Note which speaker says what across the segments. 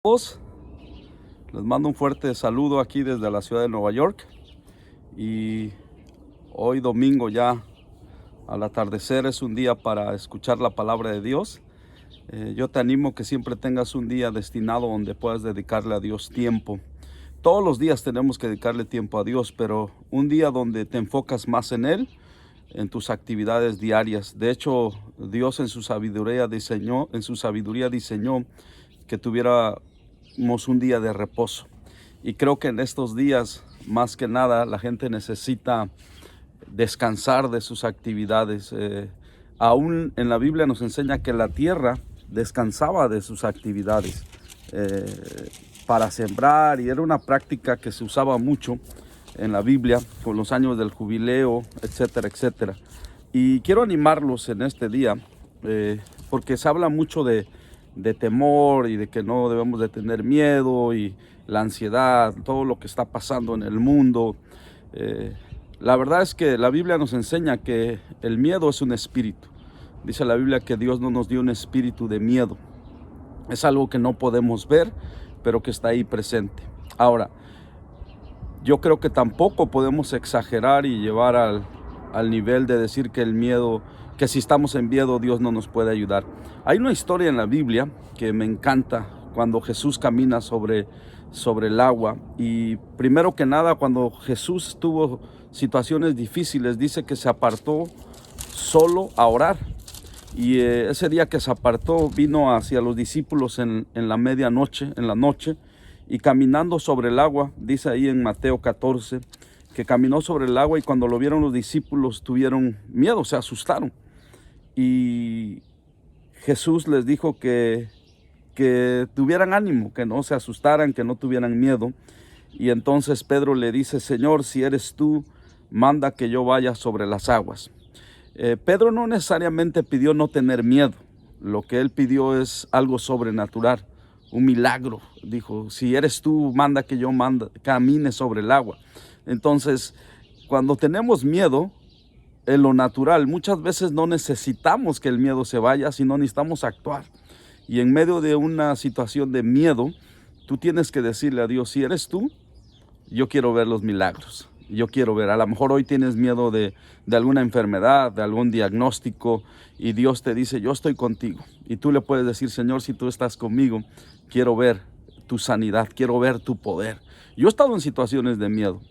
Speaker 1: Todos, les mando un fuerte saludo aquí desde la ciudad de Nueva York, y hoy domingo ya al atardecer es un día para escuchar la palabra de Dios. Yo te animo que siempre tengas un día destinado donde puedas dedicarle a Dios tiempo. Todos los días tenemos que dedicarle tiempo a Dios, pero un día donde te enfocas más en Él, en tus actividades diarias. De hecho, Dios en su sabiduría diseñó que tuviéramos un día de reposo. Y creo que en estos días, más que nada, la gente necesita descansar de sus actividades. Aún en la Biblia nos enseña que la tierra descansaba de sus actividades para sembrar, y era una práctica que se usaba mucho en la Biblia con los años del jubileo, etcétera, etcétera. Y quiero animarlos en este día porque se habla mucho de temor y de que no debemos de tener miedo, y la ansiedad, todo lo que está pasando en el mundo. La verdad es que la Biblia nos enseña que el miedo es un espíritu. Dice la Biblia que Dios no nos dio un espíritu de miedo. Es algo que no podemos ver, pero que está ahí presente. Ahora, yo creo que tampoco podemos exagerar y llevar al nivel de decir que el miedo, que si estamos en miedo Dios no nos puede ayudar. Hay una historia en la Biblia que me encanta, cuando Jesús camina sobre el agua. Y primero que nada, cuando Jesús tuvo situaciones difíciles, dice que se apartó solo a orar. Y ese día que se apartó, vino hacia los discípulos en la medianoche, en la noche, y caminando sobre el agua, dice ahí en Mateo 14, que caminó sobre el agua, y cuando lo vieron los discípulos tuvieron miedo, se asustaron. Y Jesús les dijo que tuvieran ánimo, que no se asustaran, que no tuvieran miedo. Y entonces Pedro le dice: Señor, si eres tú, manda que yo vaya sobre las aguas. Pedro no necesariamente pidió no tener miedo. Lo que él pidió es algo sobrenatural, un milagro. Dijo: si eres tú, manda que yo camine sobre el agua. Entonces, cuando tenemos miedo, en lo natural, muchas veces no necesitamos que el miedo se vaya, sino necesitamos actuar. Y en medio de una situación de miedo, tú tienes que decirle a Dios: si eres tú, yo quiero ver los milagros. Yo quiero ver, a lo mejor hoy tienes miedo de alguna enfermedad, de algún diagnóstico, y Dios te dice: yo estoy contigo. Y tú le puedes decir: Señor, si tú estás conmigo, quiero ver tu sanidad, quiero ver tu poder. Yo he estado en situaciones de miedo.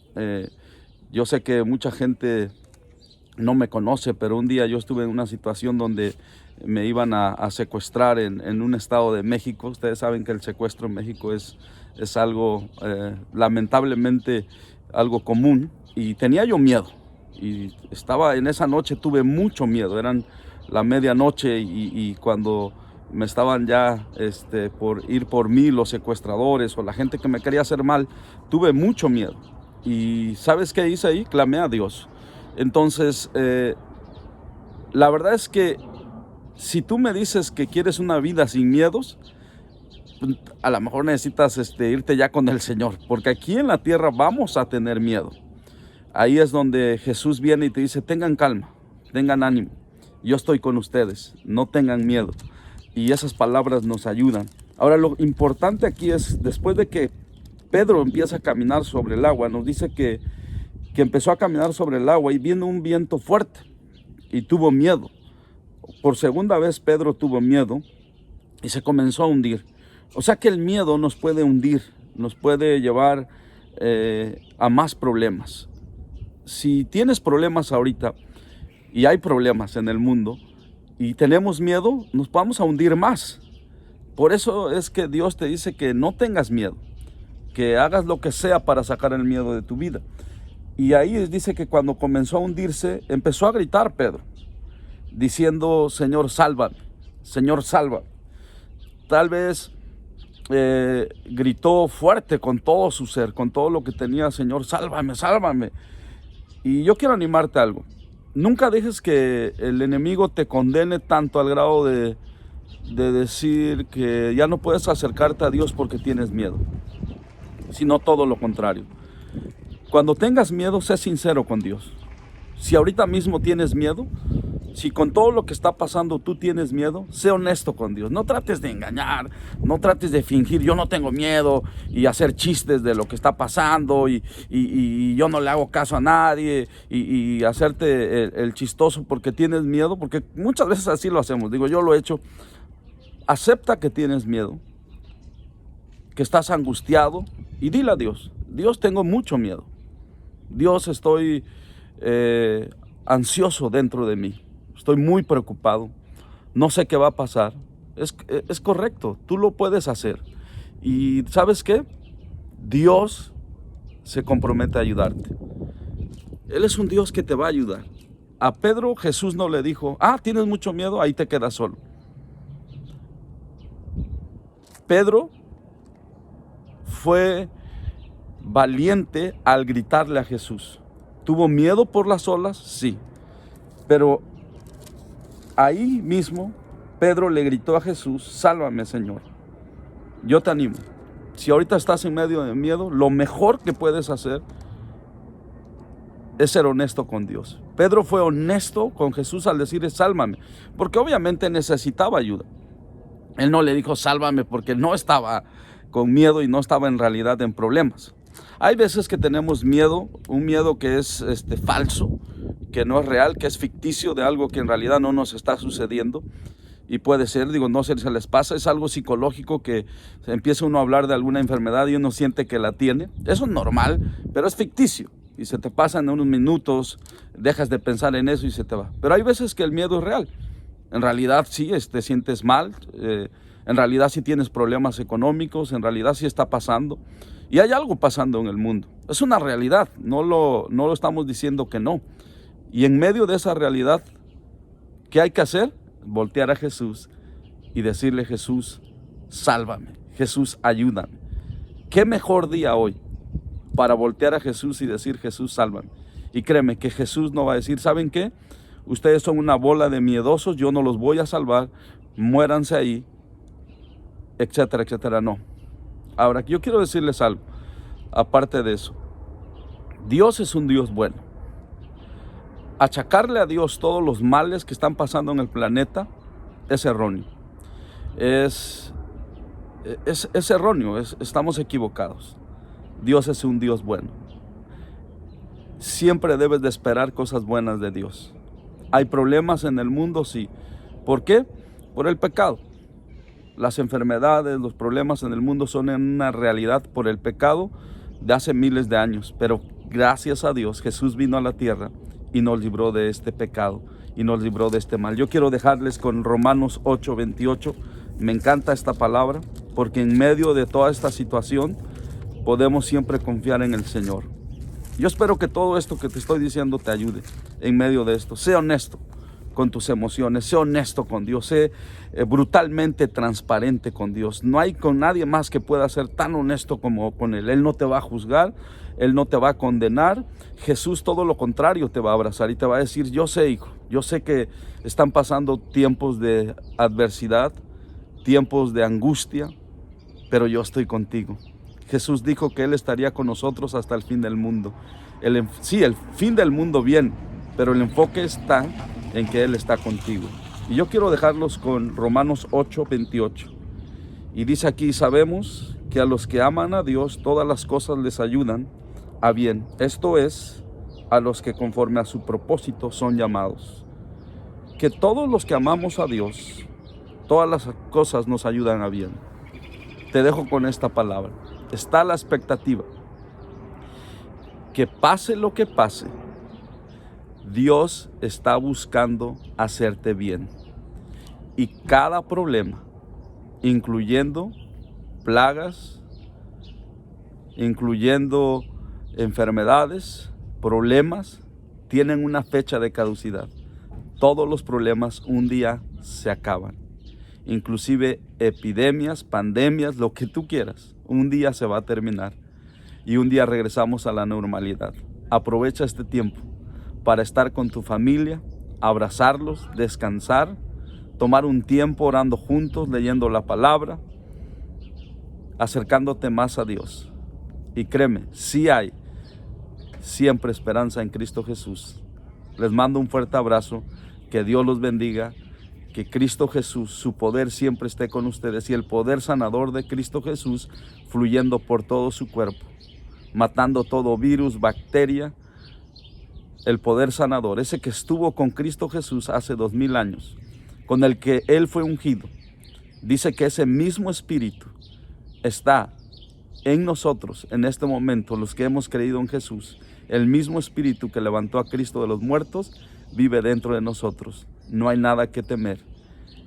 Speaker 1: Yo sé que mucha gente no me conoce, pero un día yo estuve en una situación donde me iban a secuestrar en un estado de México. Ustedes saben que el secuestro en México es algo, lamentablemente, algo común, y tenía yo miedo. Y estaba en esa noche, tuve mucho miedo. Eran la medianoche, y cuando me estaban ya por ir por mí los secuestradores o la gente que me quería hacer mal, tuve mucho miedo. Y ¿sabes qué hice ahí? Clamé a Dios. Entonces, la verdad es que si tú me dices que quieres una vida sin miedos, a lo mejor necesitas irte ya con el Señor, porque aquí en la tierra vamos a tener miedo. Ahí es donde Jesús viene y te dice: tengan calma, tengan ánimo, yo estoy con ustedes, no tengan miedo. Y esas palabras nos ayudan. Ahora, lo importante aquí es, después de que Pedro empieza a caminar sobre el agua, nos dice que empezó a caminar sobre el agua y vino un viento fuerte y tuvo miedo. Por segunda vez Pedro tuvo miedo y se comenzó a hundir. O sea que el miedo nos puede hundir, nos puede llevar a más problemas. Si tienes problemas ahorita, y hay problemas en el mundo, y tenemos miedo, nos vamos a hundir más. Por eso es que Dios te dice que no tengas miedo, que hagas lo que sea para sacar el miedo de tu vida. Y ahí dice que cuando comenzó a hundirse, empezó a gritar Pedro, diciendo: Señor, sálvame, Señor, sálvame. Tal vez gritó fuerte con todo su ser, con todo lo que tenía: Señor, sálvame, sálvame. Y yo quiero animarte a algo. Nunca dejes que el enemigo te condene tanto al grado de decir que ya no puedes acercarte a Dios porque tienes miedo, sino todo lo contrario. Cuando tengas miedo, sé sincero con Dios. Si ahorita mismo tienes miedo, Si con todo lo que está pasando tú tienes miedo, sé honesto con Dios. No trates de engañar, no trates de fingir, yo no tengo miedo, y hacer chistes de lo que está pasando, y yo no le hago caso a nadie, y hacerte el chistoso porque tienes miedo, porque muchas veces así lo hacemos. Digo, yo lo he hecho. Acepta que tienes miedo, que estás angustiado, y dile a Dios: Dios, tengo mucho miedo. Dios, estoy ansioso dentro de mí. Estoy muy preocupado. No sé qué va a pasar. Es correcto, tú lo puedes hacer. Y ¿sabes qué? Dios se compromete a ayudarte. Él es un Dios que te va a ayudar. A Pedro Jesús no le dijo: tienes mucho miedo, ahí te quedas solo. Pedro fue valiente al gritarle a Jesús. ¿Tuvo miedo por las olas? Sí. Pero ahí mismo Pedro le gritó a Jesús: sálvame, Señor. Yo te animo. Si ahorita estás en medio de miedo, lo mejor que puedes hacer es ser honesto con Dios. Pedro fue honesto con Jesús al decirle: sálvame, porque obviamente necesitaba ayuda. Él no le dijo sálvame porque no estaba con miedo y no estaba en realidad en problemas. Hay veces que tenemos miedo, un miedo que es falso, que no es real, que es ficticio de algo que en realidad no nos está sucediendo. Y puede ser, no sé si se les pasa, es algo psicológico, que empieza uno a hablar de alguna enfermedad y uno siente que la tiene. Eso es normal, pero es ficticio. Y se te pasan unos minutos, dejas de pensar en eso y se te va. Pero hay veces que el miedo es real. En realidad sí te sientes mal, en realidad sí tienes problemas económicos, en realidad sí está pasando. Y hay algo pasando en el mundo. Es una realidad, no lo estamos diciendo que no. Y en medio de esa realidad, ¿qué hay que hacer? Voltear a Jesús y decirle: Jesús, sálvame. Jesús, ayúdame. ¿Qué mejor día hoy para voltear a Jesús y decir: Jesús, sálvame? Y créeme que Jesús no va a decir: ¿saben qué? Ustedes son una bola de miedosos, yo no los voy a salvar, muéranse ahí, etcétera, etcétera. No. Ahora, yo quiero decirles algo, aparte de eso. Dios es un Dios bueno. Achacarle a Dios todos los males que están pasando en el planeta es erróneo. Es erróneo, estamos equivocados. Dios es un Dios bueno. Siempre debes de esperar cosas buenas de Dios. ¿Hay problemas en el mundo? Sí. ¿Por qué? Por el pecado. Las enfermedades, los problemas en el mundo son una realidad por el pecado de hace miles de años. Pero gracias a Dios, Jesús vino a la tierra y nos libró de este pecado y nos libró de este mal. Yo quiero dejarles con Romanos 8:28. Me encanta esta palabra, porque en medio de toda esta situación podemos siempre confiar en el Señor. Yo espero que todo esto que te estoy diciendo te ayude en medio de esto. Sé honesto con tus emociones, sé honesto con Dios, sé brutalmente transparente con Dios. No hay con nadie más que pueda ser tan honesto como con Él. Él no te va a juzgar, Él no te va a condenar. Jesús, todo lo contrario, te va a abrazar y te va a decir: yo sé, hijo, yo sé que están pasando tiempos de adversidad, tiempos de angustia, pero yo estoy contigo. Jesús dijo que Él estaría con nosotros hasta el fin del mundo. Sí, el fin del mundo viene, pero el enfoque está en que Él está contigo. Y yo quiero dejarlos con Romanos 8:28. Y dice aquí: sabemos que a los que aman a Dios todas las cosas les ayudan a bien. Esto es, a los que conforme a su propósito son llamados. Que todos los que amamos a Dios, todas las cosas nos ayudan a bien. Te dejo con esta palabra. Está la expectativa que pase lo que pase, Dios está buscando hacerte bien. Y cada problema, incluyendo plagas, incluyendo enfermedades, problemas, tienen una fecha de caducidad. Todos los problemas un día se acaban. Inclusive epidemias, pandemias, lo que tú quieras, un día se va a terminar y un día regresamos a la normalidad. Aprovecha este tiempo para estar con tu familia, abrazarlos, descansar, tomar un tiempo orando juntos, leyendo la palabra, acercándote más a Dios. Y créeme, sí hay siempre esperanza en Cristo Jesús. Les mando un fuerte abrazo. Que Dios los bendiga. Que Cristo Jesús, su poder siempre esté con ustedes y el poder sanador de Cristo Jesús fluyendo por todo su cuerpo, matando todo virus, bacteria. El poder sanador, ese que estuvo con Cristo Jesús hace 2000 años, con el que Él fue ungido. Dice que ese mismo Espíritu está en nosotros en este momento, los que hemos creído en Jesús. El mismo Espíritu que levantó a Cristo de los muertos vive dentro de nosotros. No hay nada que temer.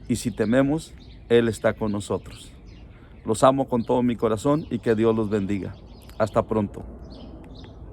Speaker 1: Y si tememos, Él está con nosotros. Los amo con todo mi corazón y que Dios los bendiga. Hasta pronto.